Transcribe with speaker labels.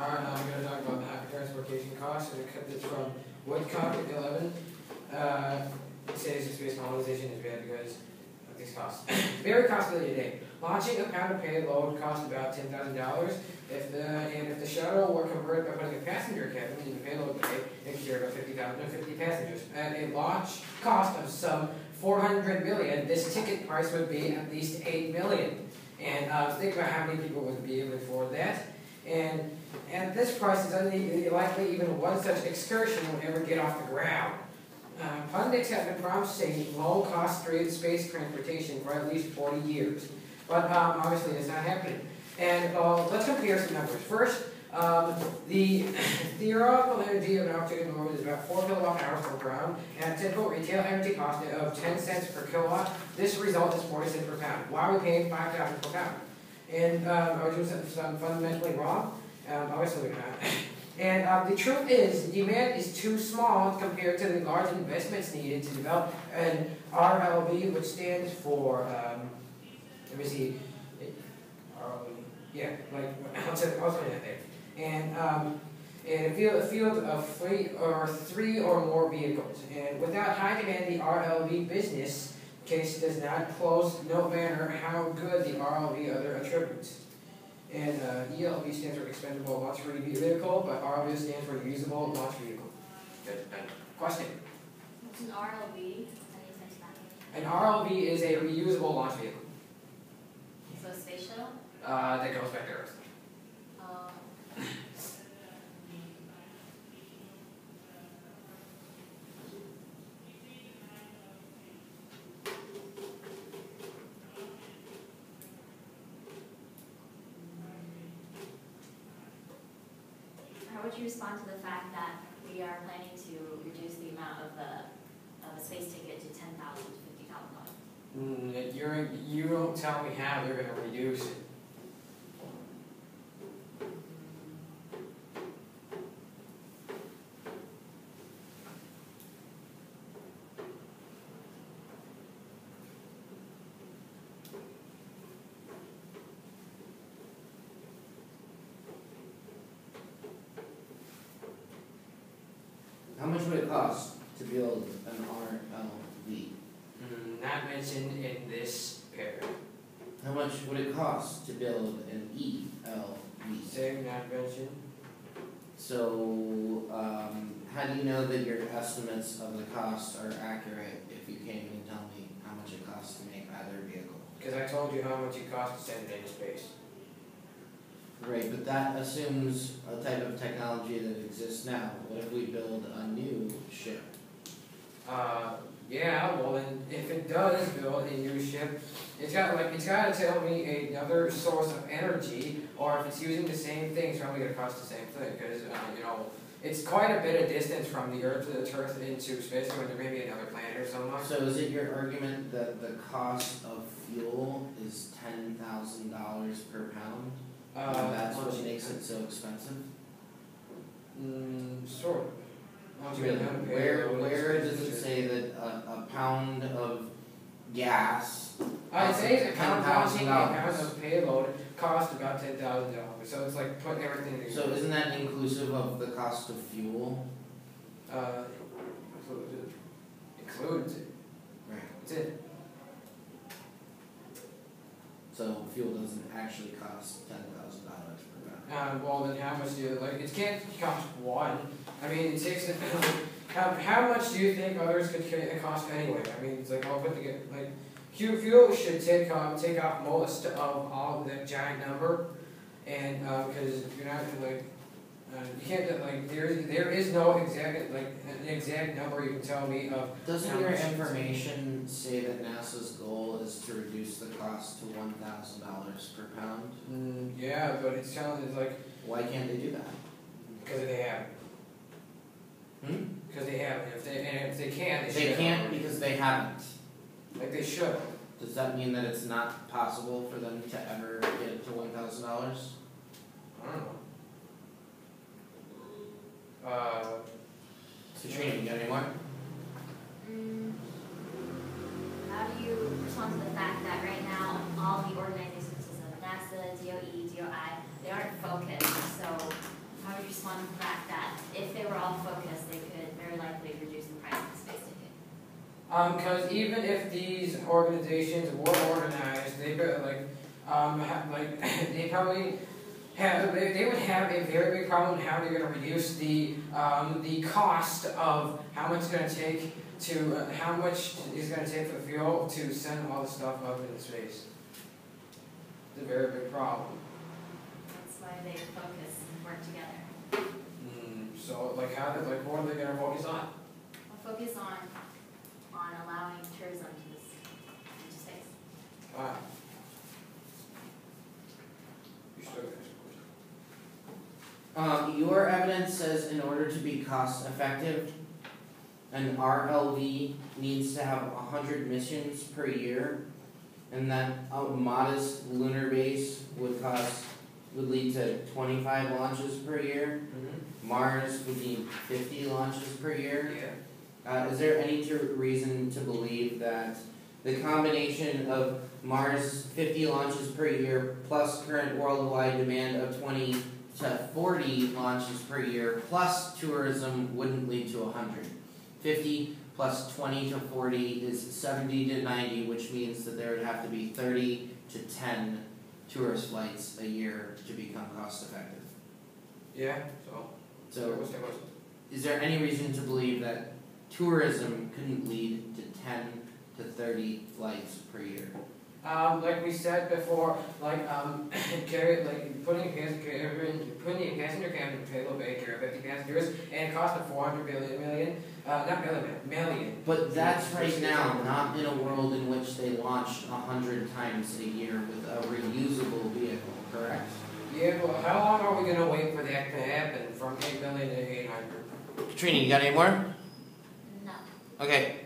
Speaker 1: Alright, now I'm going to talk about the transportation costs. So I kept this from Woodcock at 11. It says space colonization is bad because of these costs. Very costly today. Launching a pound of payload costs about $10,000. If the shuttle were converted by putting a passenger cabin in the payload bay, it could carry about 50 passengers. At a launch cost of some $400 million, this ticket price would be at least $8 million. And think about how many people would be able to afford that. And at this price, it's unlikely even one such excursion would ever get off the ground. Pundits have been promising low-cost space transportation for at least 40 years. But obviously, it's not happening. And let's compare some numbers. First, the theoretical energy of an object in orbit is about 4 kilowatt hours per pound, and a typical retail energy cost of 10 cents per kilowatt. This result is 40 cents per pound. Why are we paying $5,000 per pound? And are we doing something fundamentally wrong? Obviously we're not. And the truth is, the demand is too small compared to the large investments needed to develop an RLV, which stands for, let me see, yeah, like, I'll say that there. And a field of three or more vehicles. And without high demand, the RLV business case does not close, no matter how good the RLV other attributes. And ELV stands for expendable launch vehicle, but RLV stands for usable launch vehicle. Good. Question?
Speaker 2: What's an RLV?
Speaker 1: An RLV is a reusable launch vehicle.
Speaker 2: So a space shuttle?
Speaker 1: That goes back to Earth.
Speaker 2: How would you respond to the fact that we are planning to reduce the amount of a space ticket to $10,000 to $50,000?
Speaker 1: You don't tell me how you're going to reduce it.
Speaker 3: How much would it cost to build an RLV?
Speaker 1: Not mentioned in this paragraph.
Speaker 3: How much would it cost to build an ELV?
Speaker 1: Same, not mentioned.
Speaker 3: So, how do you know that your estimates of the cost are accurate if you can't even tell me how much it costs to make either vehicle?
Speaker 1: Because I told you how much it costs to send it into space.
Speaker 3: Right, but that assumes a type of technology that exists now. What if we build a new ship?
Speaker 1: Yeah, well then, if it does build a new ship, it's got to tell me another source of energy, or if it's using the same thing, it's probably going to cost the same thing, because, it's quite a bit of distance from the Earth to the Earth into space, when there may be another planet or something.
Speaker 3: So is it your argument that the cost of fuel is $10,000 per pound? And that's what makes it so expensive?
Speaker 1: Sort of.
Speaker 3: Really? Where does it say that a pound of gas?
Speaker 1: It says a pound
Speaker 3: $10,000
Speaker 1: of payload costs about $10,000. So it's like putting everything together.
Speaker 3: So isn't that inclusive of the cost of fuel?
Speaker 1: Includes it.
Speaker 3: Right.
Speaker 1: That's it.
Speaker 3: So fuel doesn't actually cost $10,000 per pound.
Speaker 1: Well, then how much do you, it can't cost one. I mean, it takes, how much do you think others could cost anyway? I mean, it's like all put together, fuel should take off most of all of that giant number, and, because you're not, you can't, there is no exact, an exact number you can tell me of.
Speaker 3: Doesn't your information say that NASA's goal is to reduce the cost to $1,000 per pound?
Speaker 1: Yeah, but it's telling,
Speaker 3: why can't they do that?
Speaker 1: Because they haven't. Because they haven't. If they can't,
Speaker 3: they can't because they haven't.
Speaker 1: Like they should.
Speaker 3: Does that mean that it's not possible for them to ever get it to $1,000?
Speaker 1: I don't know.
Speaker 3: Katrina, you got any more?
Speaker 2: How do you respond to the fact that right now all the organizations, NASA, DOE, DOI, they aren't focused, so all focus, they could very likely reduce the price of the space ticket.
Speaker 1: Because even if these organizations were organized, they could they probably they would have a very big problem how they're going to reduce the cost of how much it's going to take to how much is going to take for the fuel to send all the stuff up into space. It's a very big problem.
Speaker 2: That's why they focus and work together.
Speaker 1: So what are they going to focus on?
Speaker 2: We'll focus on allowing tourism into space.
Speaker 1: Alright.
Speaker 3: Your evidence says in order to be cost effective, an RLV needs to have 100 missions per year, and that a modest lunar base would lead to 25 launches per year. Mars would need 50 launches per year.
Speaker 1: Yeah.
Speaker 3: Is there any reason to believe that the combination of Mars 50 launches per year plus current worldwide demand of 20 to 40 launches per year plus tourism wouldn't lead to 100? 50 plus 20 to 40 is 70 to 90, which means that there would have to be 30 to 10 tourist flights a year to become cost effective.
Speaker 1: Yeah, so
Speaker 3: So, is there any reason to believe that tourism couldn't lead to 10 to 30 flights per year?
Speaker 1: Like we said before, putting a passenger cabin in Palo Bay carry 50 passengers and it cost of $400 million.
Speaker 3: But that's right now, not in a world in which they launch 100 times a year with a reusable vehicle, correct?
Speaker 1: Yeah, well, how long are we gonna wait for that to happen from 8 million to 800?
Speaker 3: Katrina, you got any more?
Speaker 2: No.
Speaker 3: Okay.